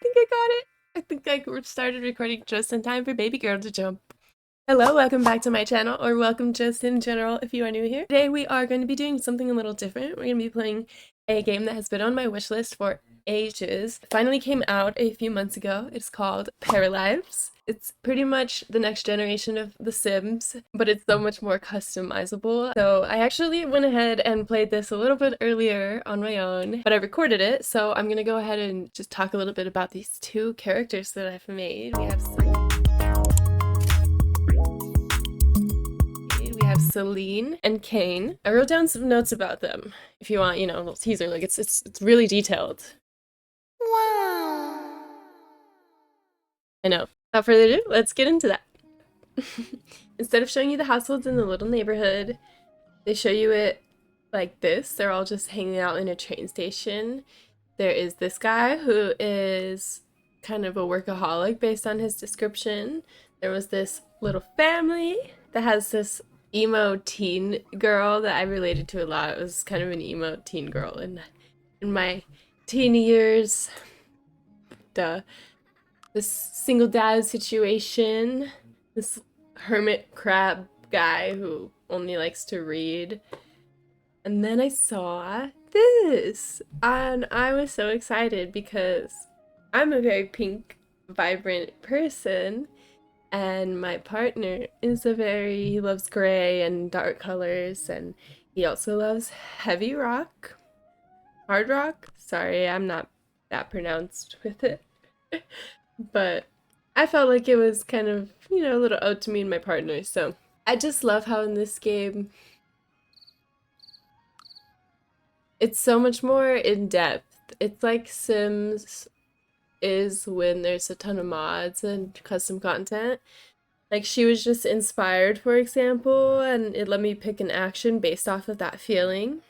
think I got it. I think I started recording just in time for baby girl to jump. Hello, welcome back to my channel, or welcome just in general if you are new here. Today we are going to be doing something a little different. We're going to be playing a game that has been on my wish list for ages. It finally came out a few months ago. It's called Paralives. It's pretty much the next generation of The Sims, but it's so much more customizable. So I actually went ahead and played this a little bit earlier on my own, but I recorded it, so I'm gonna go ahead and just talk a little bit about these two characters that I've made. We have Solene and Kain. I wrote down some notes about them. If you want, a little teaser, like it's really detailed. Wow. I know. Without further ado, let's get into that. Instead of showing you the households in the little neighborhood, they show you it like this. They're all just hanging out in a train station. There is this guy who is kind of a workaholic based on his description. There was this little family that has this emo teen girl that I related to a lot. It was kind of an emo teen girl in my teen years. Duh. This single dad situation. This hermit crab guy who only likes to read. And then I saw this, and I was so excited because I'm a very pink, vibrant person, and my partner is he loves gray and dark colors, and he also loves heavy rock, hard rock. Sorry, I'm not that pronounced with it. But I felt like it was kind of, a little ode to me and my partner, so I just love how in this game it's so much more in depth. It's like Sims is when there's a ton of mods and custom content. Like, she was just inspired, for example, and it let me pick an action based off of that feeling.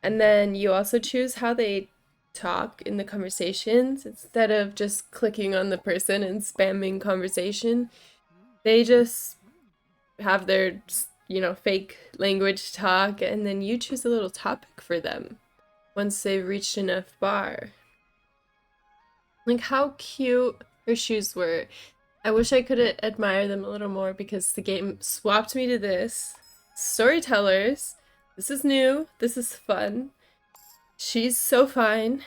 And then you also choose how they talk in the conversations. Instead of just clicking on the person and spamming conversation, they just have their, fake language talk, and then you choose a little topic for them once they've reached enough bar. Like, how cute her shoes were. I wish I could admire them a little more because the game swapped me to this. Storytellers. This is new. This is fun. She's so fine.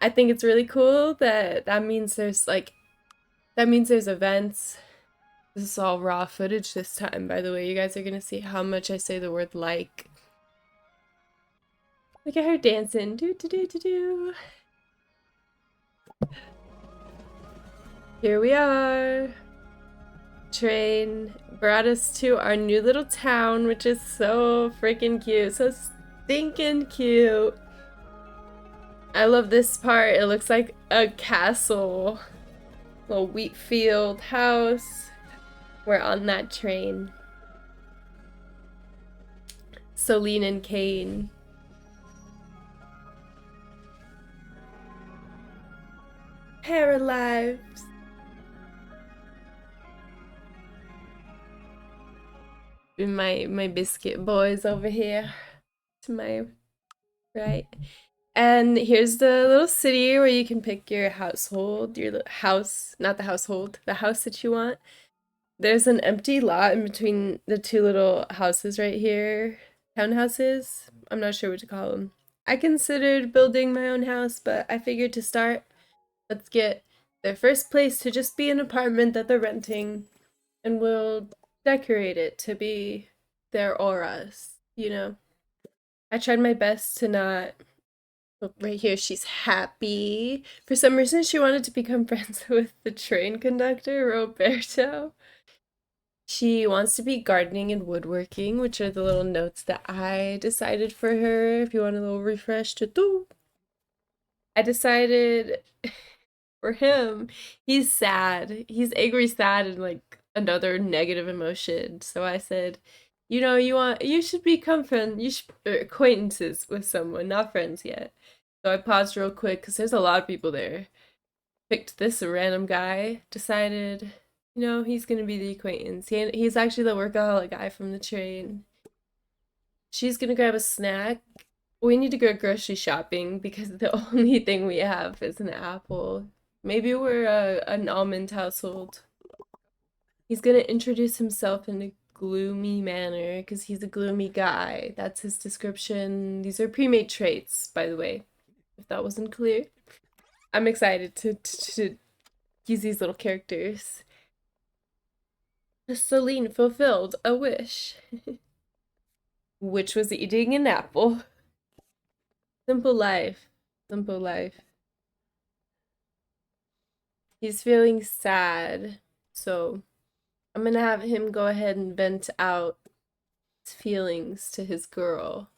I think it's really cool that means there's events. This is all raw footage this time, by the way. You guys are gonna see how much I say the word like. Look at her dancing. Do do do do do. Here we are. Train brought us to our new little town, which is so freaking cute. So stinking cute. I love this part. It looks like a castle. Little wheat field house. We're on that train. Solene and Kain. Paralives. My biscuit boys over here to my right. And here's the little city where you can pick your household, your house, not the household, the house that you want. There's an empty lot in between the two little houses right here. Townhouses? I'm not sure what to call them. I considered building my own house, but I figured to start, let's get their first place to just be an apartment that they're renting, and we'll decorate it to be their auras, I tried my best to not... Look, right here, she's happy. For some reason, she wanted to become friends with the train conductor, Roberto. She wants to be gardening and woodworking, which are the little notes that I decided for her. If you want a little refresh to do. I decided for him, he's sad. He's angry, sad, and like another negative emotion. So I said, you should become acquaintances with someone, not friends yet. So I paused real quick because there's a lot of people there. Picked this random guy, decided, he's gonna be the acquaintance. He's actually the workaholic guy from the train. She's gonna grab a snack. We need to go grocery shopping because the only thing we have is an apple. Maybe we're an almond household. He's gonna introduce himself in a gloomy manner because he's a gloomy guy. That's his description. These are pre-made traits, by the way, if that wasn't clear. I'm excited to use these little characters. Solene fulfilled a wish, which was eating an apple. Simple life. Simple life. He's feeling sad, so I'm gonna have him go ahead and vent out his feelings to his girl.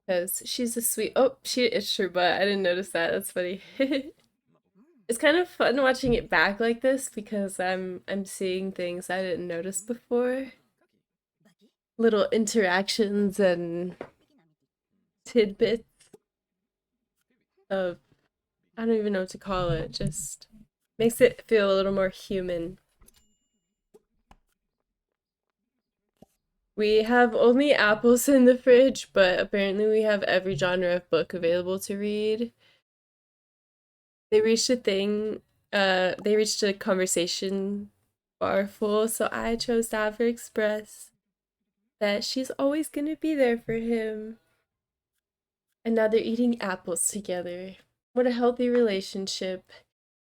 Because she's a sweet. Oh, she itched her butt. I didn't notice that. That's funny. It's kind of fun watching it back like this because I'm seeing things I didn't notice before. Little interactions and tidbits of, I don't even know what to call it. Just makes it feel a little more human. We have only apples in the fridge, but apparently we have every genre of book available to read. They reached a conversation bar full, so I chose to have her express that she's always gonna be there for him. And now they're eating apples together. What a healthy relationship.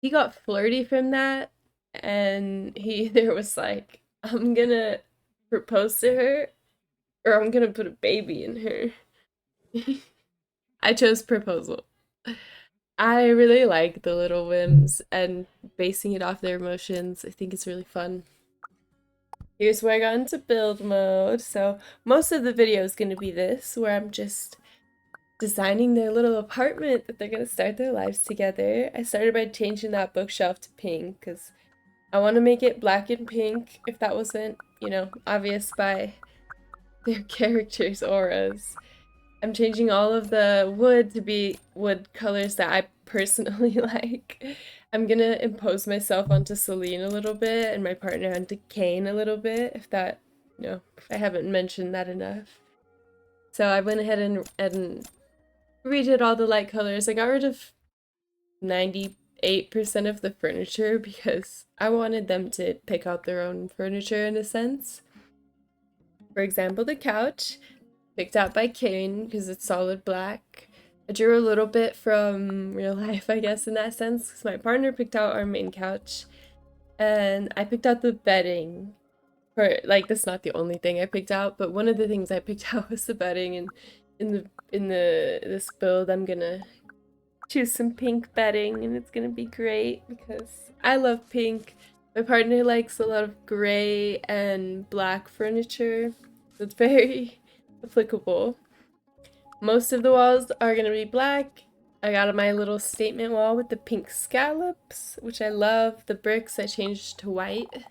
He got flirty from that, and he either was like, I'm gonna propose to her, or I'm gonna put a baby in her. I chose proposal. I really like the little whims and basing it off their emotions. I think it's really fun. Here's where I got into build mode. So most of the video is going to be this, where I'm just designing their little apartment that they're going to start their lives together. I started by changing that bookshelf to pink because I want to make it black and pink if that wasn't, you know, obvious by their characters' auras. I'm changing all of the wood to be wood colors that I personally like. I'm gonna impose myself onto Solene a little bit and my partner onto Kain a little bit, if that, you know, if I haven't mentioned that enough. So I went ahead and redid all the light colors. I got rid of 98% of the furniture because I wanted them to pick out their own furniture in a sense. For example, the couch. Picked out by Kain because it's solid black. I drew a little bit from real life, I guess, in that sense, because my partner picked out our main couch. And I picked out the bedding. For, like, that's not the only thing I picked out, but one of the things I picked out was the bedding. And in this build, I'm gonna choose some pink bedding, and it's gonna be great because I love pink. My partner likes a lot of gray and black furniture. It's very applicable. Most of the walls are gonna be black. I got my little statement wall with the pink scallops, which I love. The bricks I changed to white.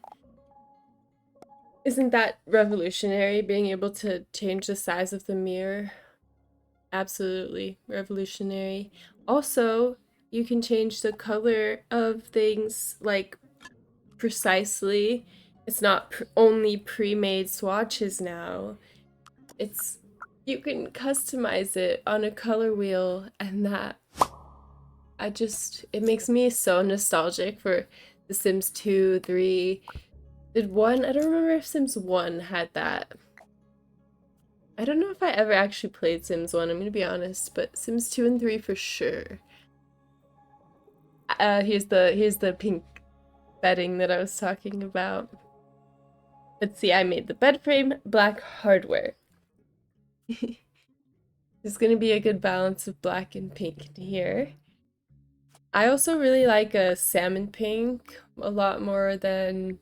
Isn't that revolutionary, being able to change the size of the mirror? Absolutely revolutionary. Also, you can change the color of things like precisely. It's not only pre-made swatches now. It's you can customize it on a color wheel, and that it makes me so nostalgic for The Sims 2, 3. Did 1? I don't remember if Sims 1 had that. I don't know if I ever actually played Sims 1, I'm gonna be honest, but Sims 2 and 3 for sure. Here's the pink bedding that I was talking about. Let's see, I made the bed frame black hardware. There's gonna be a good balance of black and pink in here. I also really like a salmon pink a lot more than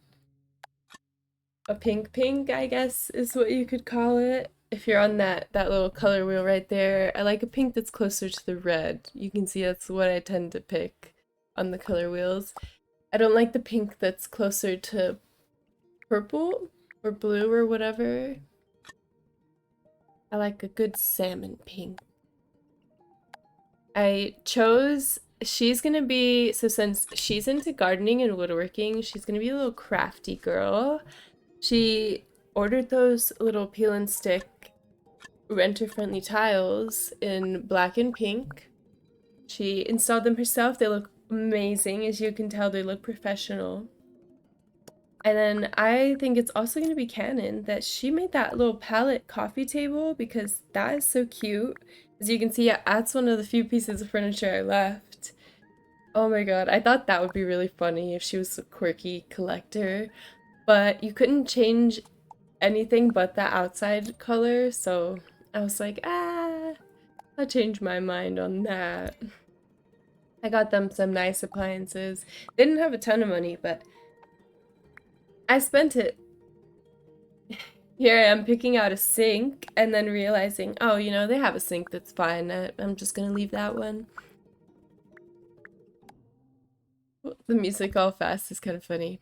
a pink pink, I guess is what you could call it. If you're on that little color wheel right there, I like a pink that's closer to the red. You can see that's what I tend to pick on the color wheels. I don't like the pink that's closer to purple or blue or whatever. I like a good salmon pink. She's gonna be, so since she's into gardening and woodworking, she's gonna be a little crafty girl. She ordered those little peel and stick renter-friendly tiles in black and pink. She installed them herself. They look amazing. As you can tell, they look professional. And then I think it's also going to be canon that she made that little palette coffee table because that is so cute. As you can see, that's one of the few pieces of furniture I left. Oh my god, I thought that would be really funny if she was a quirky collector. But you couldn't change anything but the outside color, so I was like, I'll change my mind on that. I got them some nice appliances. They didn't have a ton of money, but I spent it. Here I am picking out a sink and then realizing, oh, you know, they have a sink that's fine. I'm just gonna leave that one. The music all fast is kind of funny.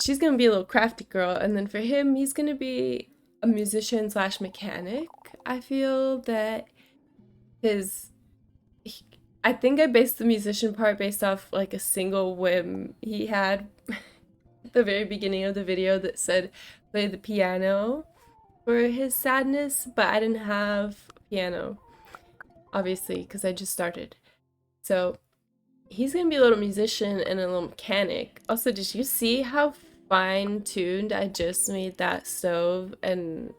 She's gonna be a little crafty girl, and then for him, he's gonna be a musician slash mechanic. I feel that his I think I based the musician part based off like a single whim he had at the very beginning of the video that said play the piano for his sadness, but I didn't have piano, obviously, because I just started. So he's gonna be a little musician and a little mechanic. Also, did you see how fine-tuned I just made that stove and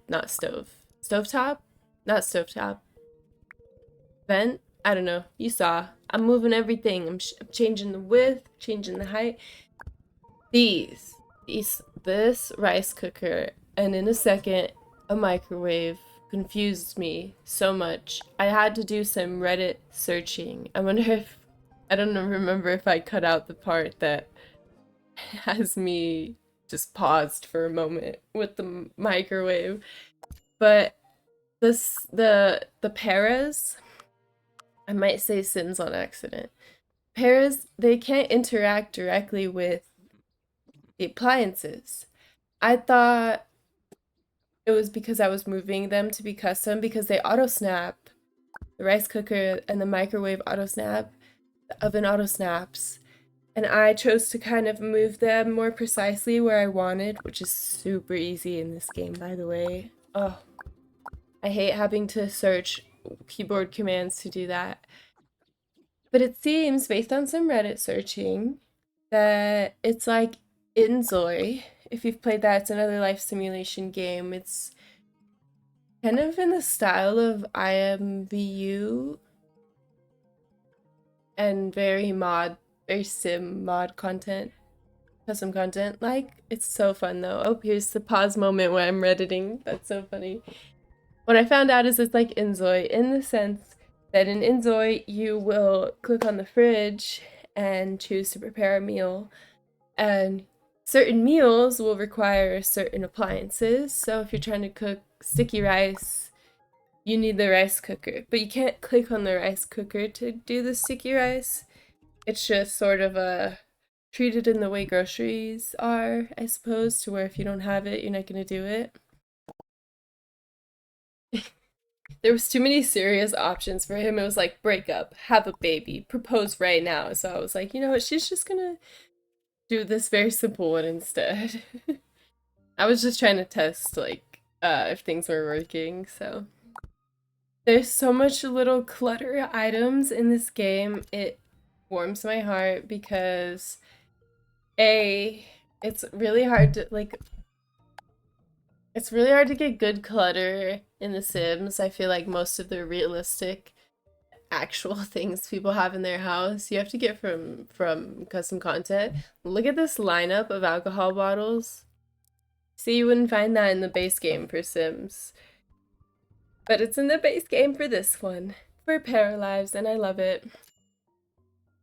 not stove, stovetop? Not stovetop. Vent? I don't know. You saw. I'm moving everything. I'm changing the width, changing the height. This rice cooker, and in a second, a microwave confused me so much. I had to do some Reddit searching. I wonder if, I don't remember if I cut out the part that has me just paused for a moment with the microwave. But the paras, I might say sins on accident. Paras, they can't interact directly with the appliances. I thought it was because I was moving them to be custom because they auto snap. The rice cooker and the microwave auto snap, the oven auto snaps. And I chose to kind of move them more precisely where I wanted, which is super easy in this game, by the way. Oh, I hate having to search keyboard commands to do that. But it seems, based on some Reddit searching, that it's like Inzoi. If you've played that, it's another life simulation game. It's kind of in the style of IMVU and very sim mod content, custom content. Like, it's so fun though. Oh, here's the pause moment where I'm redditing. That's so funny. What I found out is it's like Inzoi in the sense that in Inzoi you will click on the fridge and choose to prepare a meal, and certain meals will require certain appliances. So if you're trying to cook sticky rice, you need the rice cooker, but you can't click on the rice cooker to do the sticky rice. It's just sort of treated in the way groceries are, I suppose, to where if you don't have it, you're not gonna do it. There was too many serious options for him. It was like break up, have a baby, propose right now. So I was like, you know what, she's just gonna do this very simple one instead. I was just trying to test like if things were working, so. There's so much little clutter items in this game. It warms my heart because it's really hard to it's really hard to get good clutter in The Sims. I feel like most of the realistic actual things people have in their house you have to get from custom content. Look at this lineup of alcohol bottles. See, you wouldn't find that in the base game for Sims. But it's in the base game for this one, for Paralives, and I love it.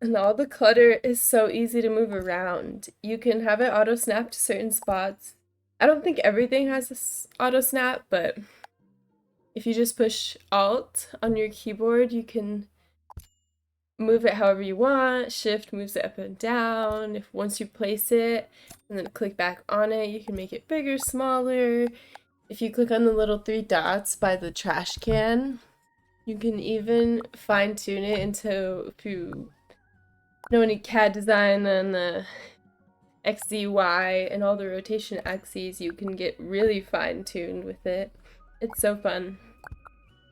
And all the clutter is so easy to move around. You can have it auto snap to certain spots. I don't think everything has this auto snap, but if you just push Alt on your keyboard, you can move it however you want. Shift moves it up and down. If once you place it and then click back on it, you can make it bigger, smaller. If you click on the little 3 dots by the trash can, you can even fine-tune it into, if you know any CAD design and the XZ, Y, and all the rotation axes, you can get really fine-tuned with it. It's so fun.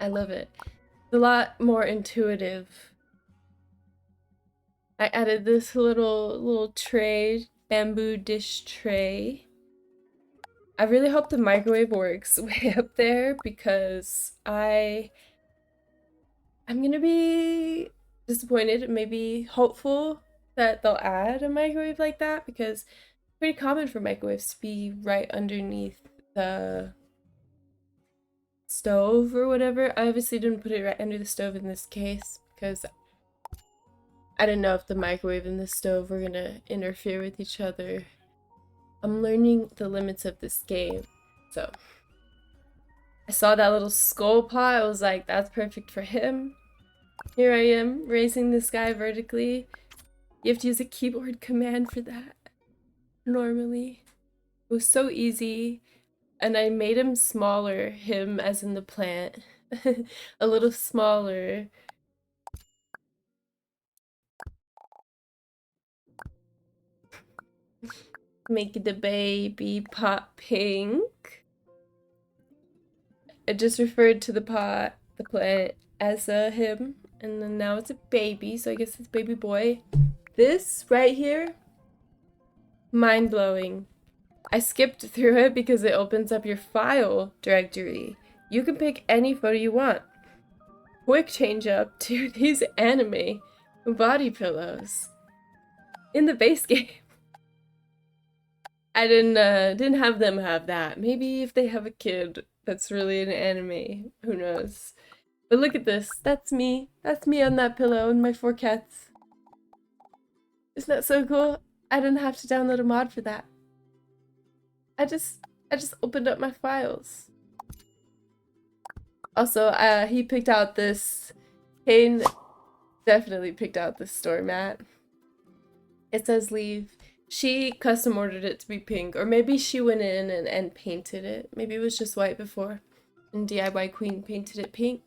I love it. It's a lot more intuitive I added this little tray, bamboo dish tray. I really hope the microwave works way up there because I'm gonna be disappointed, maybe hopeful that they'll add a microwave like that because it's pretty common for microwaves to be right underneath the stove or whatever. I obviously didn't put it right under the stove in this case because I didn't know if the microwave and the stove were gonna interfere with each other. I'm learning the limits of this game. So I saw that little skull pot. I was like, that's perfect for him. Here I am raising this guy vertically. You have to use a keyboard command for that normally. It was so easy. And I made him smaller, him as in the plant. A little smaller. Make the baby pot pink. I just referred to the pot, the plant, as a him. And then now it's a baby, so I guess it's baby boy. This right here, mind-blowing. I skipped through it because it opens up your file directory. You can pick any photo you want. Quick change up to these anime body pillows in the base game. I didn't have them have that. Maybe if they have a kid that's really an anime, who knows. But look at this. That's me. That's me on that pillow and my 4 cats. Isn't that so cool? I didn't have to download a mod for that. I just opened up my files. Also, he picked out this. Kain definitely picked out this store mat. It says leave. She custom ordered it to be pink, or maybe she went in and painted it. Maybe it was just white before, and DIY Queen painted it pink.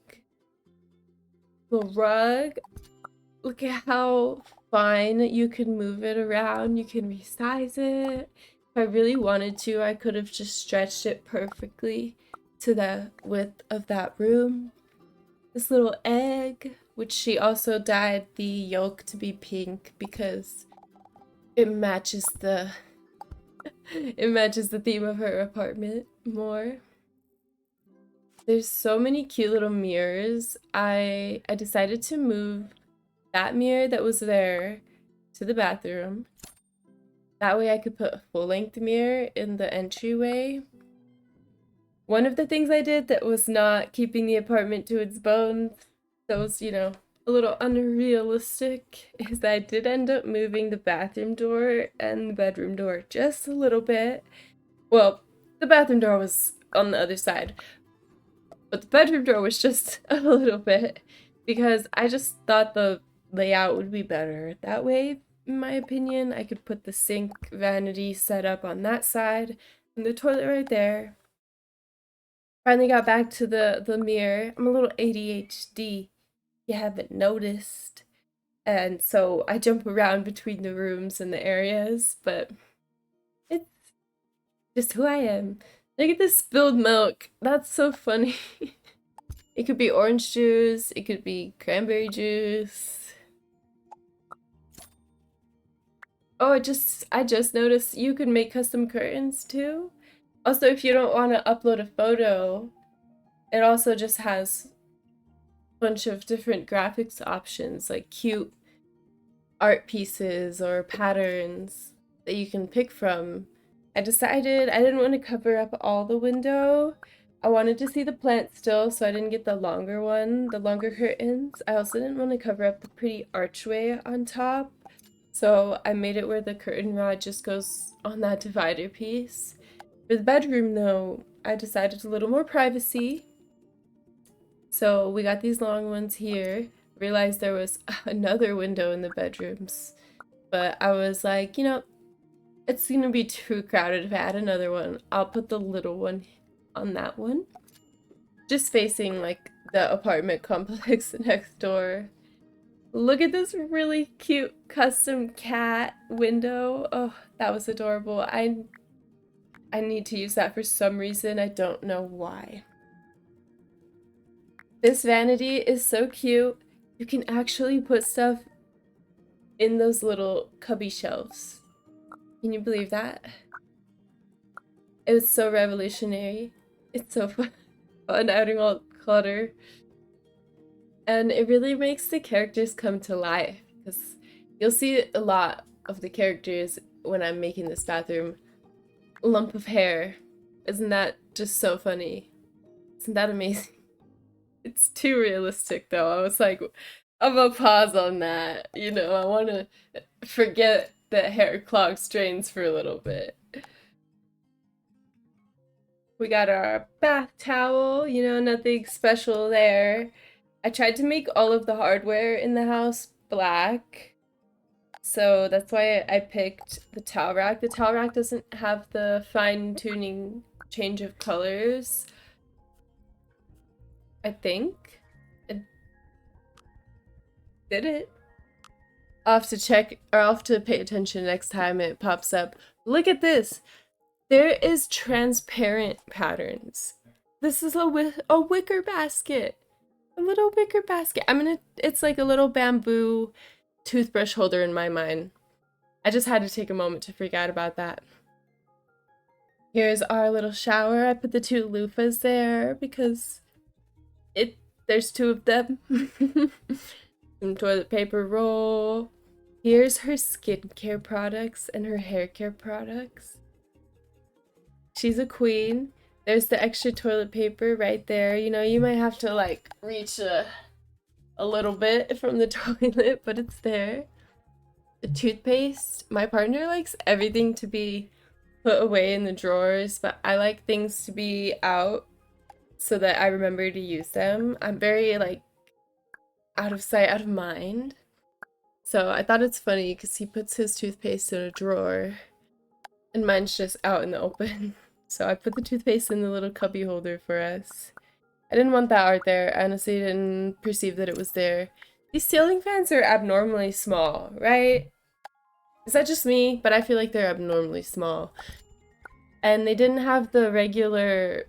Little rug. Look at how fine you can move it around. You can resize it. If I really wanted to, I could have just stretched it perfectly to the width of that room. This little egg, which she also dyed the yolk to be pink because it matches the theme of her apartment more. There's so many cute little mirrors. I decided to move that mirror that was there to the bathroom. That way I could put a full-length mirror in the entryway. One of the things I did that was not keeping the apartment to its bones, that was, you know, a little unrealistic, is that I did end up moving the bathroom door and the bedroom door just a little bit. Well, the bathroom door was on the other side, but the bedroom door was just a little bit because I just thought the layout would be better that way. In my opinion, I could put the sink vanity set up on that side and the toilet right there. Finally got back to the mirror. I'm a little ADHD, you haven't noticed. And so I jump around between the rooms and the areas, but it's just who I am. Look at this spilled milk. That's so funny. It could be orange juice, it could be cranberry juice. Oh, I just noticed you can make custom curtains too. Also, if you don't want to upload a photo, it also just has a bunch of different graphics options, like cute art pieces or patterns that you can pick from. I decided I didn't want to cover up all the window. I wanted to see the plant still, so I didn't get the longer one, the longer curtains. I also didn't want to cover up the pretty archway on top, so I made it where the curtain rod just goes on that divider piece. For the bedroom, though, I decided a little more privacy. So we got these long ones here. Realized there was another window in the bedrooms, but I was like, you know, it's gonna be too crowded if I add another one. I'll put the little one on that one. Just facing like the apartment complex next door. Look at this really cute custom cat window. Oh, that was adorable. I need to use that for some reason. I don't know why. This vanity is so cute. You can actually put stuff in those little cubby shelves. Can you believe that? It was so revolutionary. It's so fun adding all clutter. And it really makes the characters come to life because you'll see a lot of the characters when I'm making this bathroom. Lump of hair. Isn't that just so funny? Isn't that amazing? It's too realistic though. I was like, I'm gonna pause on that. You know, I want to forget that hair clogs drains for a little bit. We got our bath towel, you know, nothing special there. I tried to make all of the hardware in the house black. So that's why I picked the towel rack. The towel rack doesn't have the fine-tuning change of colors. I think. It did it. I'll have to check, or I'll have to pay attention next time it pops up. Look at this! There is transparent patterns. This is a wicker basket. A little wicker basket. It's like a little bamboo toothbrush holder in my mind. I just had to take a moment to freak out about that. Here's our little shower. I put the 2 loofahs there because there's 2 of them. Some toilet paper roll. Here's her skincare products and her hair care products. She's a queen. There's the extra toilet paper right there. You know, you might have to like reach a little bit from the toilet, but it's there. The toothpaste. My partner likes everything to be put away in the drawers, but I like things to be out so that I remember to use them. I'm very like out of sight, out of mind. So I thought it's funny because he puts his toothpaste in a drawer and mine's just out in the open. So I put the toothpaste in the little cubby holder for us. I didn't want that art there. I honestly didn't perceive that it was there. These ceiling fans are abnormally small, right? Is that just me? But I feel like they're abnormally small. And they didn't have the regular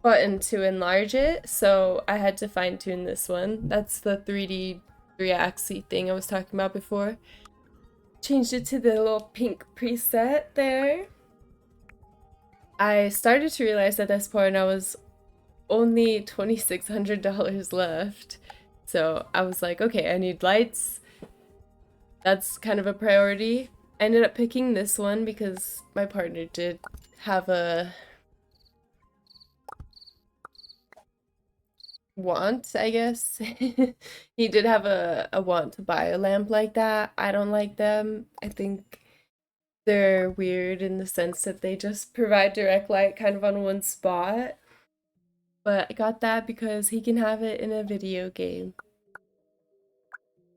button to enlarge it, so I had to fine-tune this one. That's the 3D 3-axis thing I was talking about before. Changed it to the little pink preset there. I started to realize at this point I was only $2,600 left. So I was like, okay, I need lights. That's kind of a priority. I ended up picking this one because my partner did have a want, I guess. He did have a want to buy a lamp like that. I don't like them. I think they're weird in the sense that they just provide direct light kind of on one spot. But I got that because he can have it in a video game.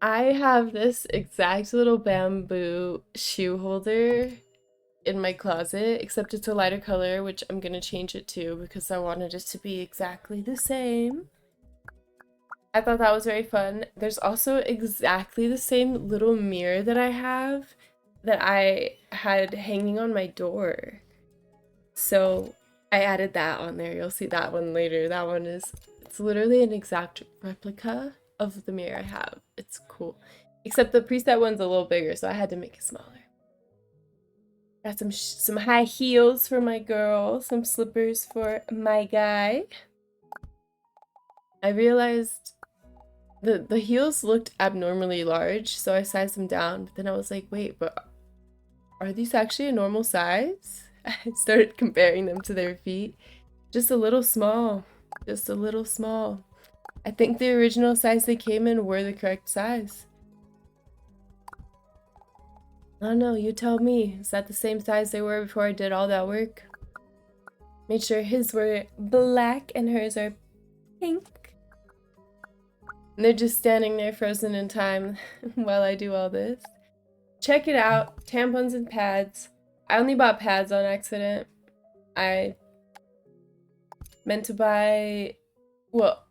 I have this exact little bamboo shoe holder in my closet, except it's a lighter color, which I'm gonna change it to because I wanted it to be exactly the same. I thought that was very fun. There's also exactly the same little mirror that I have that I had hanging on my door. So I added that on there. You'll see that one later. That one it's literally an exact replica of the mirror I have. It's cool. Except the preset one's a little bigger, so I had to make it smaller. Got some high heels for my girl, some slippers for my guy. I realized the heels looked abnormally large, so I sized them down, but then I was like, wait, but are these actually a normal size? I started comparing them to their feet. Just a little small. Just a little small. I think the original size they came in were the correct size. I don't know, you tell me. Is that the same size they were before I did all that work? Made sure his were black and hers are pink. And they're just standing there frozen in time while I do all this. Check it out. Tampons and pads. I only bought pads on accident. I meant to buy... Well,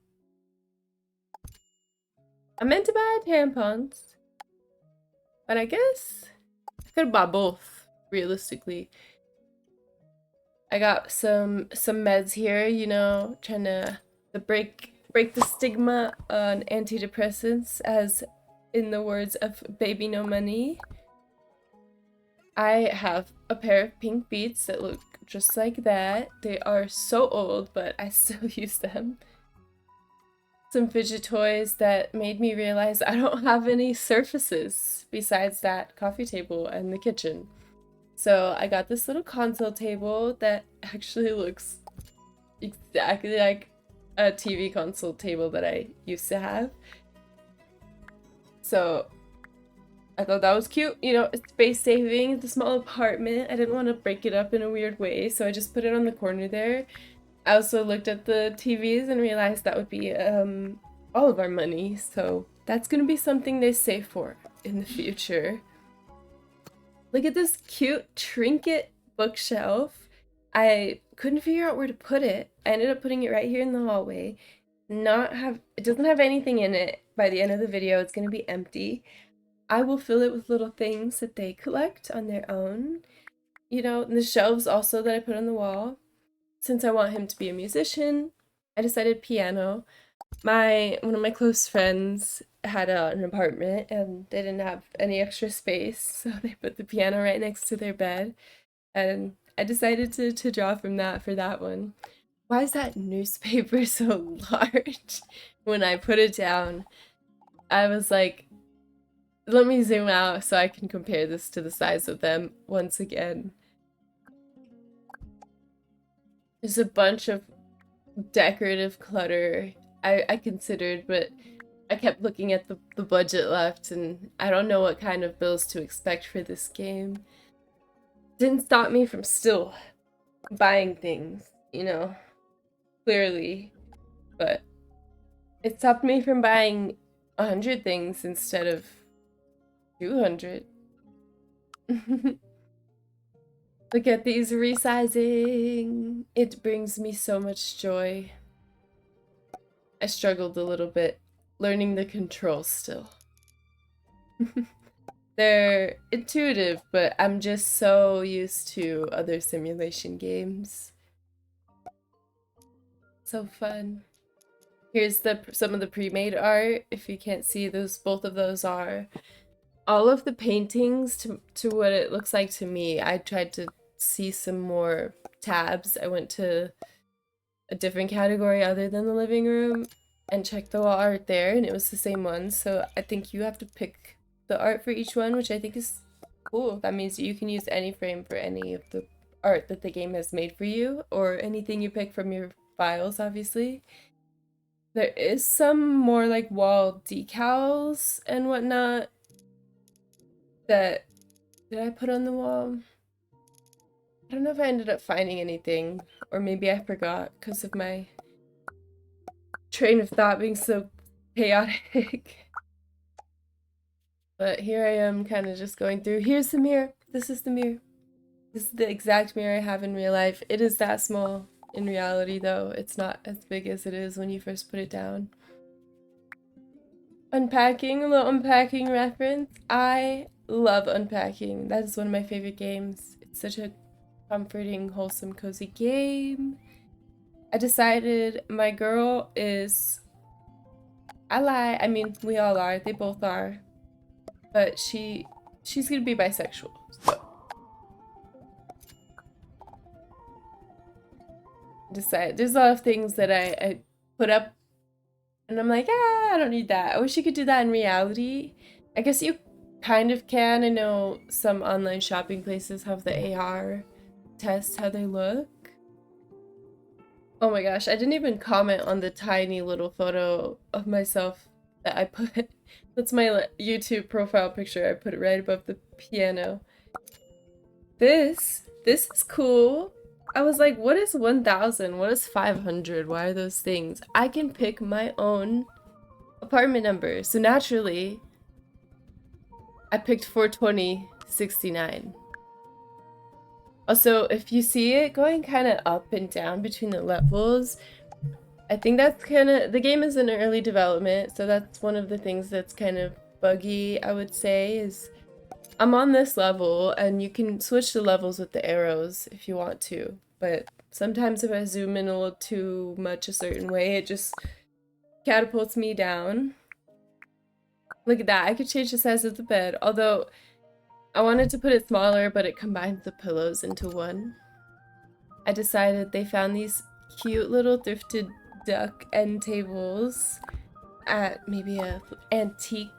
I meant to buy tampons. But I guess I could have bought both, realistically. I got some meds here, you know, trying to break the stigma on antidepressants, as in the words of Baby No Money. I have a pair of pink beats that look just like that. They are so old, but I still use them. Some fidget toys that made me realize I don't have any surfaces besides that coffee table and the kitchen. So I got this little console table that actually looks exactly like a TV console table that I used to have. So I thought that was cute. You know, it's space saving, it's a small apartment. I didn't want to break it up in a weird way, so I just put it on the corner there. I also looked at the TVs and realized that would be all of our money, so that's gonna be something they save for in the future. Look at this cute trinket bookshelf. I couldn't figure out where to put it. I ended up putting it right here in the hallway. It doesn't have anything in it. By the end of the video, it's gonna be empty. I will fill it with little things that they collect on their own. You know, and the shelves also that I put on the wall. Since I want him to be a musician, I decided piano. One of my close friends had an apartment and they didn't have any extra space, so they put the piano right next to their bed. And I decided to draw from that for that one. Why is that newspaper so large? When I put it down, I was like, let me zoom out so I can compare this to the size of them once again. There's a bunch of decorative clutter I considered, but I kept looking at the budget left, and I don't know what kind of bills to expect for this game. Didn't stop me from still buying things, you know, clearly, but it stopped me from buying 100 things instead of 200. Look at these resizing. It brings me so much joy. I struggled a little bit learning the controls still. They're intuitive, but I'm just so used to other simulation games. So fun. Here's some of the pre-made art. If you can't see those, both of those are all of the paintings to what it looks like to me. I tried to see some more tabs. I went to a different category other than the living room and checked the wall art there, and it was the same one. So I think you have to pick the art for each one, which I think is cool. That means you can use any frame for any of the art that the game has made for you, or anything you pick from your files, obviously. There is some more like wall decals and whatnot that did I put on the wall? I don't know if I ended up finding anything, or maybe I forgot because of my train of thought being so chaotic. But here I am kind of just going through. Here's the mirror. This is the mirror. This is the exact mirror I have in real life. It is that small in reality, though. It's not as big as it is when you first put it down. Unpacking, a little unpacking reference. I love unpacking. That is one of my favorite games. It's such a comforting, wholesome, cozy game. I decided my girl is... I lie. I mean, we all are. They both are. But she's gonna be bisexual. So decide there's a lot of things that I put up and I'm like, I don't need that. I wish you could do that in reality. I guess you kind of can. I know some online shopping places have the AR test how they look. Oh my gosh, I didn't even comment on the tiny little photo of myself that I put. That's my YouTube profile picture. I put it right above the piano. This is cool. I was like, what is 1,000? What is 500? Why are those things? I can pick my own apartment number. So naturally, I picked 42069. Also, if you see it going kind of up and down between the levels, I think that's kind of, the game is in early development, so that's one of the things that's kind of buggy, I would say, is I'm on this level, and you can switch the levels with the arrows if you want to, but sometimes if I zoom in a little too much a certain way, it just catapults me down. Look at that. I could change the size of the bed. Although I wanted to put it smaller, but it combined the pillows into one. I decided they found these cute little thrifted duck end tables at maybe a antique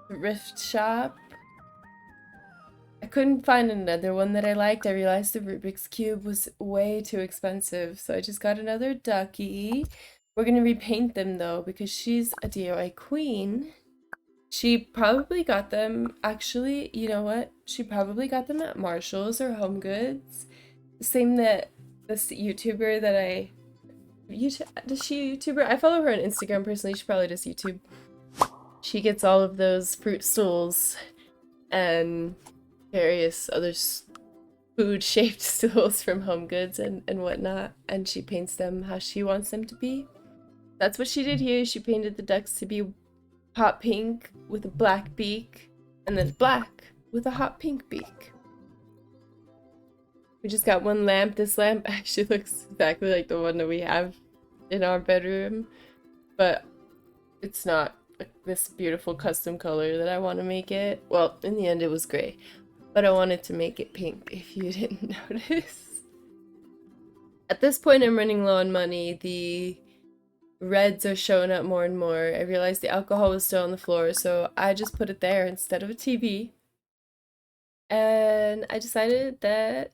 thrift shop. I couldn't find another one that I liked. I realized the Rubik's Cube was way too expensive, so I just got another ducky. We're gonna repaint them though, because she's a DIY queen. She probably got them, actually, you know what? She probably got them at Marshall's or Home Goods. The same that this YouTuber that does she YouTuber? I follow her on Instagram personally. She probably does YouTube. She gets all of those fruit stools and various other food-shaped stools from Home Goods and whatnot, and she paints them how she wants them to be. That's what she did here. She painted the ducks to be hot pink with a black beak, and then black with a hot pink beak. We just got one lamp. This lamp actually looks exactly like the one that we have in our bedroom, but it's not this beautiful custom color that I want to make it. Well, in the end it was gray, but I wanted to make it pink if you didn't notice. At this point I'm running low on money. The reds are showing up more and more. I realized the alcohol was still on the floor, so I just put it there instead of a TV. And I decided that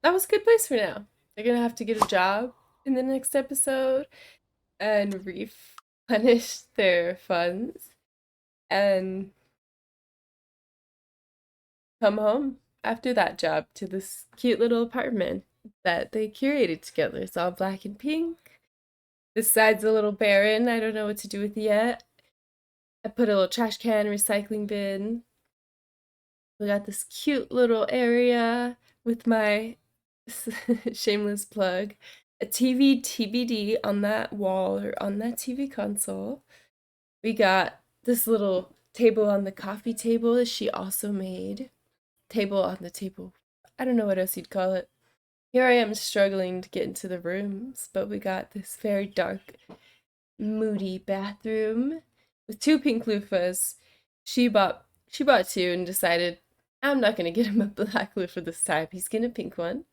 that was a good place for now. They're gonna have to get a job in the next episode and replenish their funds and come home after that job to this cute little apartment that they curated together. It's all black and pink. This side's a little barren. I don't know what to do with it yet. I put a little trash can, recycling bin. We got this cute little area with my shameless plug. A TV TBD on that wall or on that TV console. We got this little table on the coffee table that she also made. Table on the table. I don't know what else you'd call it. Here I am struggling to get into the rooms, but we got this very dark, moody bathroom with two pink loofahs. She bought two and decided I'm not gonna get him a black loofah this time. He's getting a pink one.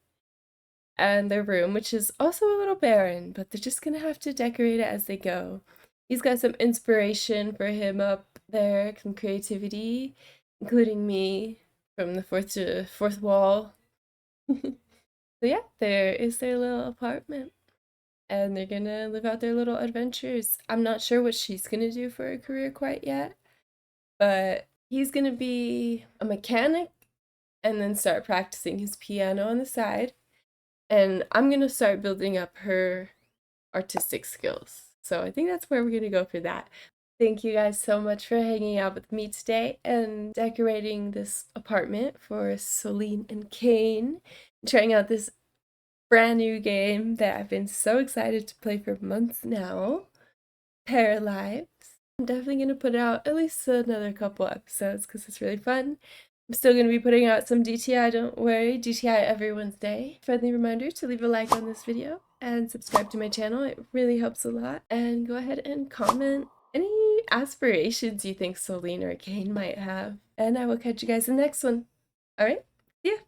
And their room, which is also a little barren, but they're just gonna have to decorate it as they go. He's got some inspiration for him up there, some creativity, including me from the fourth wall. So yeah, there is their little apartment. And they're gonna live out their little adventures. I'm not sure what she's gonna do for a career quite yet, but he's gonna be a mechanic and then start practicing his piano on the side. And I'm gonna start building up her artistic skills. So I think that's where we're gonna go for that. Thank you guys so much for hanging out with me today and decorating this apartment for Solene and Kain, trying out this brand new game that I've been so excited to play for months now, Paralives. I'm definitely going to put out at least another couple episodes because it's really fun. I'm still going to be putting out some DTI, don't worry, DTI every Wednesday. Friendly reminder to leave a like on this video and subscribe to my channel, it really helps a lot. And go ahead and comment any aspirations you think Solene or Kain might have. And I will catch you guys in the next one. Alright, see ya!